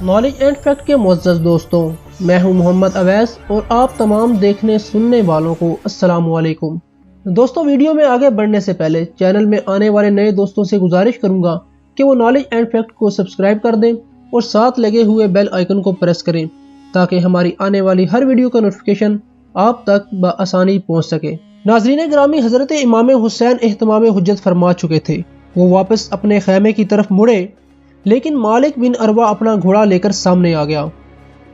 Knowledge and fact کے معزز دوستوں، میں ہوں محمد اویس اور آپ تمام دیکھنے سننے والوں کو السلام علیکم۔ دوستوں، ویڈیو میں آگے بڑھنے سے پہلے چینل میں آنے والے نئے دوستوں سے گزارش کروں گا کہ وہ نالج اینڈ فیکٹ کو سبسکرائب کر دیں اور ساتھ لگے ہوئے بیل آئیکن کو پریس کریں تاکہ ہماری آنے والی ہر ویڈیو کا نوٹیفیکیشن آپ تک بآسانی پہنچ سکے۔ ناظرین گرامی، حضرت امام حسین اہتمام حجت فرما چکے تھے۔ وہ واپس اپنے خیمے کی طرف مڑے، لیکن مالک بن عروہ اپنا گھوڑا لے کر سامنے آ گیا۔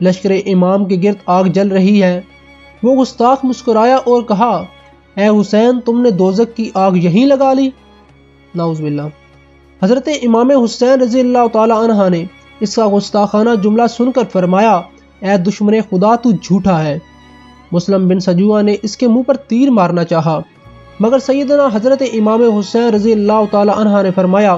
لشکر امام کے گرد آگ جل رہی ہے۔ وہ گستاخ مسکرایا اور کہا، اے حسین، تم نے دوزخ کی آگ یہیں لگا لی؟ نعوذ باللہ۔ حضرت امام حسین رضی اللہ تعالی عنہ نے اس کا گستاخانہ جملہ سن کر فرمایا، اے دشمن خدا، تو جھوٹا ہے۔ مسلم بن سجوہ نے اس کے منہ پر تیر مارنا چاہا، مگر سیدنا حضرت امام حسین رضی اللہ تعالی عنہ نے فرمایا،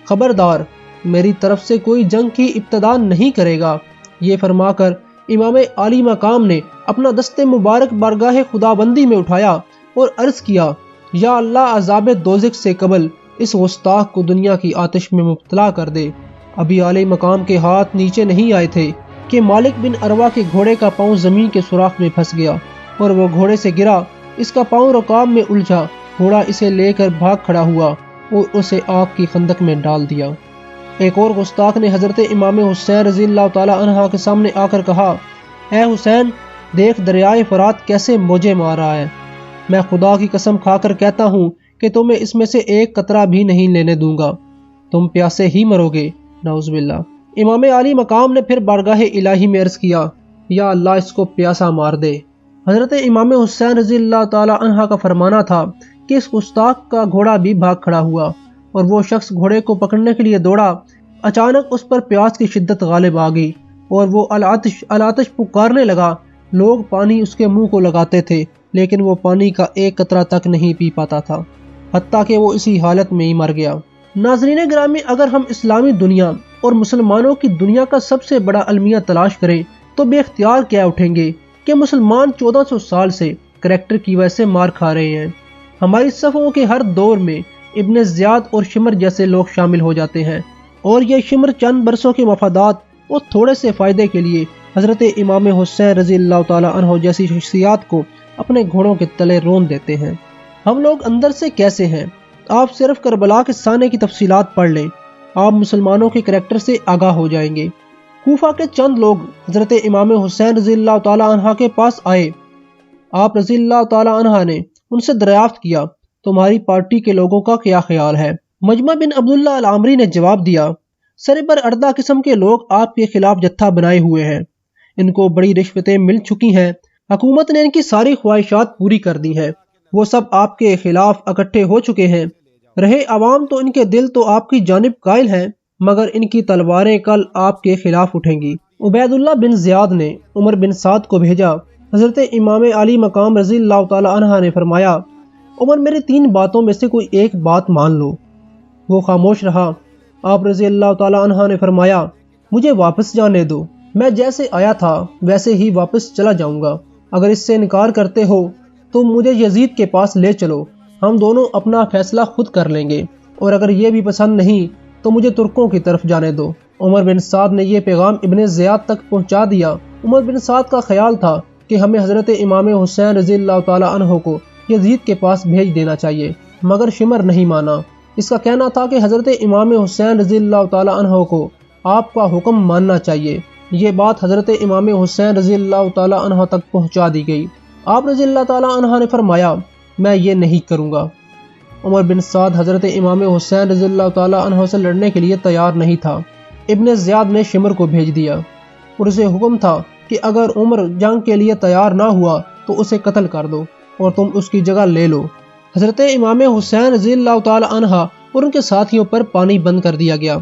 خبردار، میری طرف سے کوئی جنگ کی ابتدا نہیں کرے گا۔ یہ فرما کر امام عالی مقام نے اپنا دست مبارک بارگاہ خدا بندی میں اٹھایا اور عرض کیا، یا اللہ، عذاب دوزخ سے قبل اس گستاخ کو دنیا کی آتش میں مبتلا کر دے۔ ابھی عالی مقام کے ہاتھ نیچے نہیں آئے تھے کہ مالک بن عروہ کے گھوڑے کا پاؤں زمین کے سوراخ میں پھنس گیا اور وہ گھوڑے سے گرا۔ اس کا پاؤں رکاب میں الجھا، گھوڑا اسے لے کر بھاگ کھڑا ہوا اور اسے آگ کی خندق میں ڈال دیا۔ ایک اور گستاخ نے حضرت امام حسین رضی اللہ تعالی عنہ کے سامنے آ کر کہا، اے حسین، دیکھ دریائے فرات کیسے موجیں مار رہا ہے۔ میں خدا کی قسم کھا کر کہتا ہوں کہ تمہیں اس میں سے ایک قطرہ بھی نہیں لینے دوں گا، تم پیاسے ہی مرو گے۔ نعوذ باللہ۔ امام عالی مقام نے پھر بارگاہ الہی میں عرض کیا، یا اللہ، اس کو پیاسا مار دے۔ حضرت امام حسین رضی اللہ تعالی عنہ کا فرمانا تھا کہ اس گستاخ کا گھوڑا بھی بھاگ کھڑا ہوا اور وہ شخص گھوڑے کو پکڑنے کے لیے دوڑا۔ اچانک اس پر پیاس کی شدت غالب آ گئی اور وہ العطش العطش پکارنے لگا۔ لوگ پانی اس کے منہ کو لگاتے تھے لیکن وہ پانی کا ایک قطرہ تک نہیں پی پاتا تھا، حتیٰ کہ وہ اسی حالت میں ہی مر گیا۔ ناظرین گرامی، اگر ہم اسلامی دنیا اور مسلمانوں کی دنیا کا سب سے بڑا المیہ تلاش کریں تو بے اختیار کیا اٹھیں گے کہ مسلمان 1400 سال سے کریکٹر کی وجہ سے مار کھا رہے ہیں۔ ہماری صفوں کے ہر دور میں ابن زیاد اور شمر جیسے لوگ شامل ہو جاتے ہیں، اور یہ شمر چند برسوں کے مفادات اور تھوڑے سے فائدے کے لیے حضرت امام حسین رضی اللہ تعالی عنہ جیسی شخصیات کو اپنے گھوڑوں کے تلے رون دیتے ہیں۔ ہم لوگ اندر سے کیسے ہیں؟ آپ صرف کربلا کے سانے کی تفصیلات پڑھ لیں، آپ مسلمانوں کے کریکٹر سے آگاہ ہو جائیں گے۔ کوفہ کے چند لوگ حضرت امام حسین رضی اللہ تعالی عنہ کے پاس آئے۔ آپ رضی اللہ تعالی عنہ نے ان سے دریافت کیا، تمہاری پارٹی کے لوگوں کا کیا خیال ہے؟ مجمع بن عبداللہ العامری نے جواب دیا، سربر اردہ قسم کے لوگ آپ کے خلاف جتھا بنائے ہوئے ہیں، ان کو بڑی رشوتیں مل چکی ہیں، حکومت نے ان کی ساری خواہشات پوری کر دی ہیں، وہ سب آپ کے خلاف اکٹھے ہو چکے ہیں۔ رہے عوام تو ان کے دل تو آپ کی جانب قائل ہیں، مگر ان کی تلواریں کل آپ کے خلاف اٹھیں گی۔ عبید اللہ بن زیاد نے عمر بن سعد کو بھیجا۔ حضرت امام علی مقام رضی اللہ تعالی عنہ نے فرمایا، عمر، میری 3 باتوں میں سے کوئی ایک بات مان لو۔ وہ خاموش رہا۔ آپ رضی اللہ تعالی عنہ نے فرمایا، مجھے واپس جانے دو، میں جیسے آیا تھا ویسے ہی واپس چلا جاؤں گا۔ اگر اس سے انکار کرتے ہو تو مجھے یزید کے پاس لے چلو، ہم دونوں اپنا فیصلہ خود کر لیں گے، اور اگر یہ بھی پسند نہیں تو مجھے ترکوں کی طرف جانے دو۔ عمر بن سعد نے یہ پیغام ابن زیاد تک پہنچا دیا۔ عمر بن سعد کا خیال تھا کہ ہمیں حضرت امام حسین رضی اللہ تعالی عنہ کو یزید کے پاس بھیج دینا چاہیے، مگر شمر نہیں مانا۔ اس کا کہنا تھا کہ حضرت امام حسین رضی اللہ تعالی عنہ کو آپ کا حکم ماننا چاہیے۔ یہ بات حضرت امام حسین رضی اللہ تعالی عنہ تک پہنچا دی گئی۔ آپ رضی اللہ تعالی عنہ نے فرمایا، میں یہ نہیں کروں گا۔ عمر بن سعد حضرت امام حسین رضی اللہ تعالی عنہ سے لڑنے کے لیے تیار نہیں تھا۔ ابن زیاد نے شمر کو بھیج دیا اور اسے حکم تھا کہ اگر عمر جنگ کے لیے تیار نہ ہوا تو اسے قتل کر دو اور تم اس کی جگہ لے لو۔ حضرت امام حسین رضی اللہ تعالی عنہ اور ان کے ساتھیوں پر پانی بند کر دیا گیا۔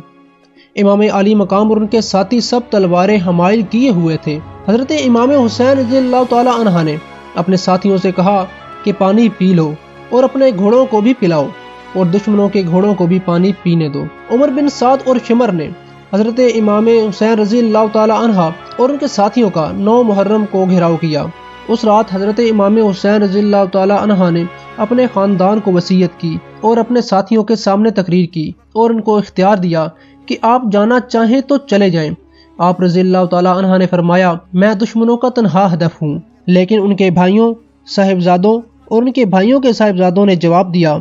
امام علی مقام اور ان کے ساتھی سب تلواریں حمائل کیے ہوئے تھے۔ حضرت امام حسین رضی اللہ تعالی عنہ نے اپنے ساتھیوں سے کہا کہ پانی پی لو اور اپنے گھوڑوں کو بھی پلاؤ اور دشمنوں کے گھوڑوں کو بھی پانی پینے دو۔ عمر بن سعد اور شمر نے حضرت امام حسین رضی اللہ تعالی عنہ اور ان کے ساتھیوں کا 9 محرم کو گھیراؤ کیا۔ اس رات حضرت امام حسین رضی اللہ تعالی عنہ نے اپنے خاندان کو وصیت کی اور اپنے ساتھیوں کے سامنے تقریر کی اور ان کو اختیار دیا کہ آپ جانا چاہیں تو چلے جائیں، آپ رضی اللہ تعالی عنہ نے فرمایا میں دشمنوں کا تنہا ہدف ہوں، لیکن ان کے بھائیوں، صاحبزادوں اور ان کے بھائیوں کے صاحبزادوں نے جواب دیا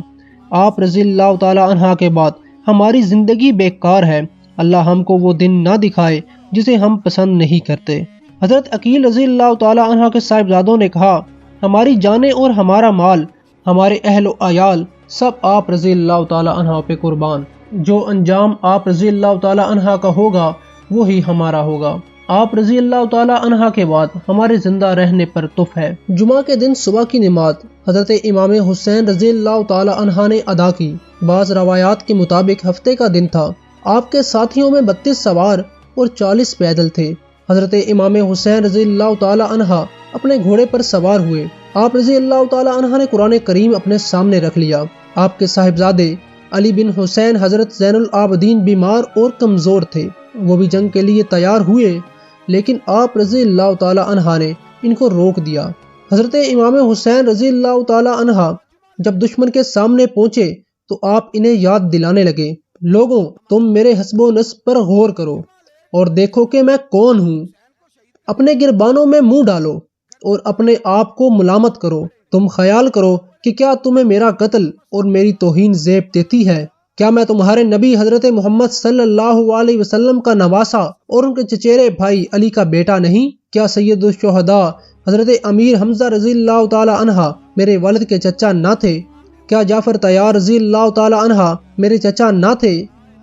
آپ رضی اللہ تعالی عنہ کے بعد ہماری زندگی بیکار ہے، اللہ ہم کو وہ دن نہ دکھائے جسے ہم پسند نہیں کرتے۔ حضرت عقیل رضی اللہ تعالی عنہ کے صاحبزادوں نے کہا ہماری جانیں اور ہمارا مال، ہمارے اہل و عیال سب آپ رضی اللہ تعالی عنہ پہ قربان، جو انجام آپ رضی اللہ تعالی عنہ کا ہوگا وہی ہمارا ہوگا۔ آپ رضی اللہ تعالی عنہ کے بعد ہمارے زندہ رہنے پر تف ہے۔ جمعہ کے دن صبح کی نماز حضرت امام حسین رضی اللہ تعالی عنہ نے ادا کی۔ بعض روایات کے مطابق ہفتے کا دن تھا۔ آپ کے ساتھیوں میں 32 سوار اور 40 پیدل تھے۔ حضرت امام حسین رضی اللہ تعالی عنہ اپنے گھوڑے پر سوار ہوئے۔ آپ رضی اللہ تعالی عنہ نے قرآن کریم اپنے سامنے رکھ لیا۔ آپ کے صاحبزادے علی بن حسین حضرت زین العابدین بیمار اور کمزور تھے، وہ بھی جنگ کے لیے تیار ہوئے، لیکن آپ رضی اللہ تعالی عنہ نے ان کو روک دیا۔ حضرت امام حسین رضی اللہ تعالی عنہ جب دشمن کے سامنے پہنچے تو آپ انہیں یاد دلانے لگے لوگوں تم میرے حسب و نسب پر غور کرو اور دیکھو کہ میں کون ہوں، اپنے گربانوں میں منہ ڈالو اور اپنے آپ کو ملامت کرو، تم خیال کرو کہ کیا تمہیں میرا قتل اور میری توہین زیب دیتی ہے؟ کیا میں تمہارے نبی حضرت محمد صلی اللہ علیہ وسلم کا نواسا اور ان کے چچیرے بھائی علی کا بیٹا نہیں؟ کیا سید الشہداء حضرت امیر حمزہ رضی اللہ تعالی عنہ میرے والد کے چچا نہ تھے؟ کیا جعفر طیار رضی اللہ تعالی عنہ میرے چچا نہ تھے؟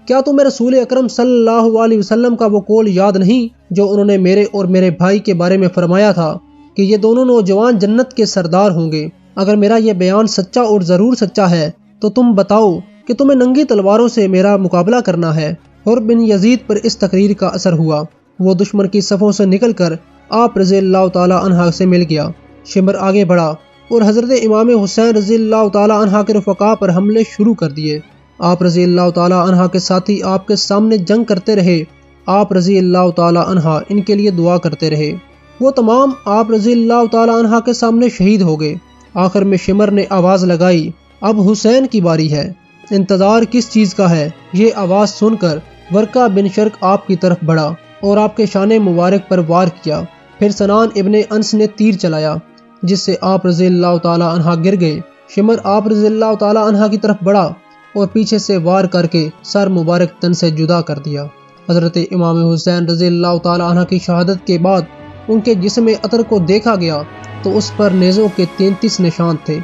کیا تمہیں رسول اکرم صلی اللہ علیہ وسلم کا وہ قول یاد نہیں جو انہوں نے میرے اور میرے بھائی کے بارے میں فرمایا تھا کہ یہ دونوں نوجوان جنت کے سردار ہوں گے؟ اگر میرا یہ بیان سچا اور ضرور سچا ہے تو تم بتاؤ کہ تمہیں ننگی تلواروں سے میرا مقابلہ کرنا ہے۔ حر بن یزید پر اس تقریر کا اثر ہوا، وہ دشمن کی صفوں سے نکل کر آپ رضی اللہ تعالی عنہ سے مل گیا۔ شمر آگے بڑھا اور حضرت امام حسین رضی اللہ تعالی عنہ کے رفقا پر حملے شروع کر دیے۔ آپ رضی اللہ تعالی عنہ کے ساتھی آپ کے سامنے جنگ کرتے رہے، آپ رضی اللہ تعالی عنہ ان کے لیے دعا کرتے رہے، وہ تمام آپ رضی اللہ تعالی عنہ کے سامنے شہید ہو گئے۔ آخر میں شمر نے آواز لگائی اب حسین کی باری ہے، انتظار کس چیز کا ہے؟ یہ آواز سن کر ورقہ بن شرق آپ کی طرف بڑھا اور آپ کے شان مبارک پر وار کیا۔ پھر سنان ابن انس نے تیر چلایا جس سے آپ رضی اللہ تعالی عنہ گر گئے۔ شمر آپ رضی اللہ تعالی عنہ کی طرف بڑھا اور پیچھے سے وار کر کے سر مبارک تن سے جدا کر دیا۔ حضرت امام حسین رضی اللہ تعالی عنہ کی شہادت کے بعد ان کے جسم عطر کو دیکھا گیا تو اس پر نیزوں کے 33 نشان تھے،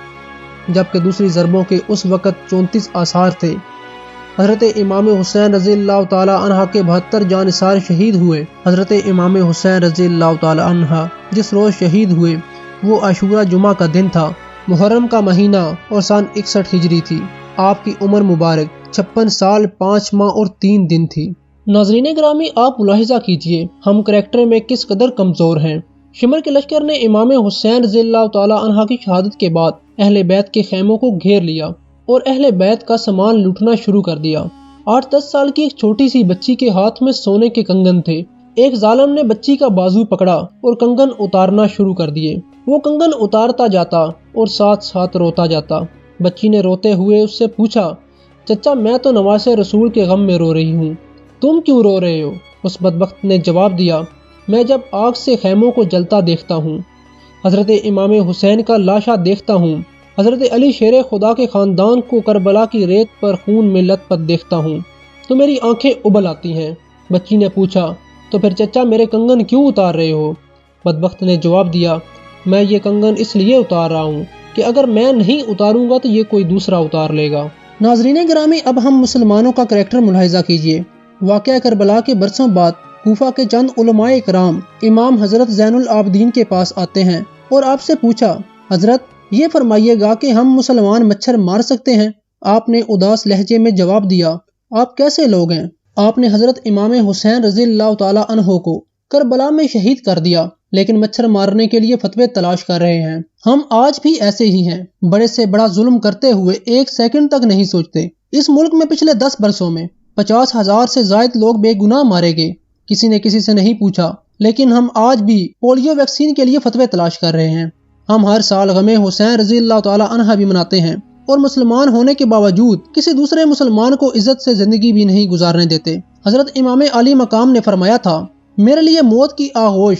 جبکہ دوسری ضربوں کے اس وقت 34 آثار تھے۔ حضرت امام حسین رضی اللہ تعالی عنہ کے 72 جانثار شہید ہوئے۔ حضرت امام حسین رضی اللہ تعالی عنہ جس روز شہید ہوئے وہ عاشورہ جمعہ کا دن تھا، محرم کا مہینہ اور سن 61 ہجری تھی۔ آپ کی عمر مبارک 56 سال 5 ماہ اور 3 دن تھی۔ ناظرین گرامی، آپ ملاحظہ کیجئے ہم کریکٹر میں کس قدر کمزور ہیں۔ شمر کے لشکر نے امام حسین رضی اللہ تعالی عنہ کی شہادت کے بعد اہل بیت کے خیموں کو گھیر لیا اور اہل بیت کا سامان لوٹنا شروع کر دیا۔ 8-10 سال کی ایک چھوٹی سی بچی کے ہاتھ میں سونے کے کنگن تھے۔ ایک ظالم نے بچی کا بازو پکڑا اور کنگن اتارنا شروع کر دیے۔ وہ کنگن اتارتا جاتا اور ساتھ ساتھ روتا جاتا۔ بچی نے روتے ہوئے اس سے پوچھا چچا میں تو نواز رسول کے غم میں رو رہی ہوں، تم کیوں رو رہے ہو؟ اس بدبخت نے جواب دیا میں جب آگ سے خیموں کو جلتا دیکھتا ہوں، حضرت امام حسین کا لاشا دیکھتا ہوں، حضرت علی شیر خدا کے خاندان کو کربلا کی ریت پر خون میں لت پت دیکھتا ہوں تو میری آنکھیں ابل آتی ہیں۔ بچی نے پوچھا تو پھر چچا میرے کنگن کیوں اتار رہے ہو؟ بدبخت نے جواب دیا میں یہ کنگن اس لیے اتار رہا ہوں کہ اگر میں نہیں اتاروں گا تو یہ کوئی دوسرا اتار لے گا۔ ناظرین گرامی، اب ہم مسلمانوں کا کریکٹر ملاحظہ کیجئے۔ واقعہ کربلا کے برسوں بعد کوفہ کے چند علماء کرام امام حضرت زین العابدین کے پاس آتے ہیں اور آپ سے پوچھا حضرت یہ فرمائیے گا کہ ہم مسلمان مچھر مار سکتے ہیں؟ آپ نے اداس لہجے میں جواب دیا آپ کیسے لوگ ہیں؟ آپ نے حضرت امام حسین رضی اللہ تعالی عنہ کو کربلا میں شہید کر دیا، لیکن مچھر مارنے کے لیے فتوے تلاش کر رہے ہیں۔ ہم آج بھی ایسے ہی ہیں، بڑے سے بڑا ظلم کرتے ہوئے ایک سیکنڈ تک نہیں سوچتے۔ اس ملک میں پچھلے 10 برسوں میں 50,000 سے زائد لوگ بے گناہ مارے گئے، کسی نے کسی سے نہیں پوچھا، لیکن ہم آج بھی پولیو ویکسین کے لیے فتوے تلاش کر رہے ہیں۔ ہم ہر سال غم حسین رضی اللہ تعالی عنہ بھی مناتے ہیں اور مسلمان ہونے کے باوجود کسی دوسرے مسلمان کو عزت سے زندگی بھی نہیں گزارنے دیتے۔ حضرت امام علی مقام نے فرمایا تھا میرے لیے موت کی آغوش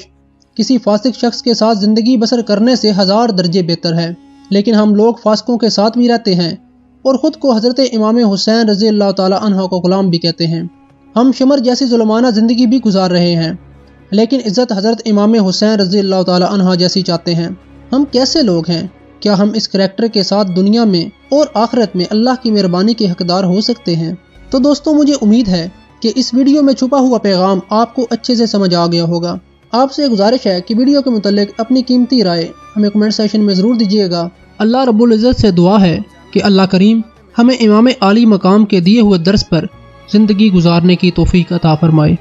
کسی فاسق شخص کے ساتھ زندگی بسر کرنے سے 1000 درجے بہتر ہے، لیکن ہم لوگ فاسقوں کے ساتھ بھی رہتے ہیں اور خود کو حضرت امام حسین رضی اللہ تعالی عنہ کو غلام بھی کہتے ہیں۔ ہم شمر جیسی ظلمانہ زندگی بھی گزار رہے ہیں، لیکن عزت حضرت امام حسین رضی اللہ تعالی عنہ جیسی چاہتے ہیں۔ ہم کیسے لوگ ہیں؟ کیا ہم اس کریکٹر کے ساتھ دنیا میں اور آخرت میں اللہ کی مہربانی کے حقدار ہو سکتے ہیں؟ تو دوستوں، مجھے امید ہے کہ اس ویڈیو میں چھپا ہوا پیغام آپ کو اچھے سے سمجھ آ گیا ہوگا۔ آپ سے گزارش ہے کہ ویڈیو کے متعلق اپنی قیمتی رائے ہمیں کمنٹ سیکشن میں ضرور دیجیے گا۔ اللہ رب العزت سے دعا ہے کہ اللہ کریم ہمیں امام عالی مقام کے دیے ہوئے درس پر زندگی گزارنے کی توفیق عطا فرمائے۔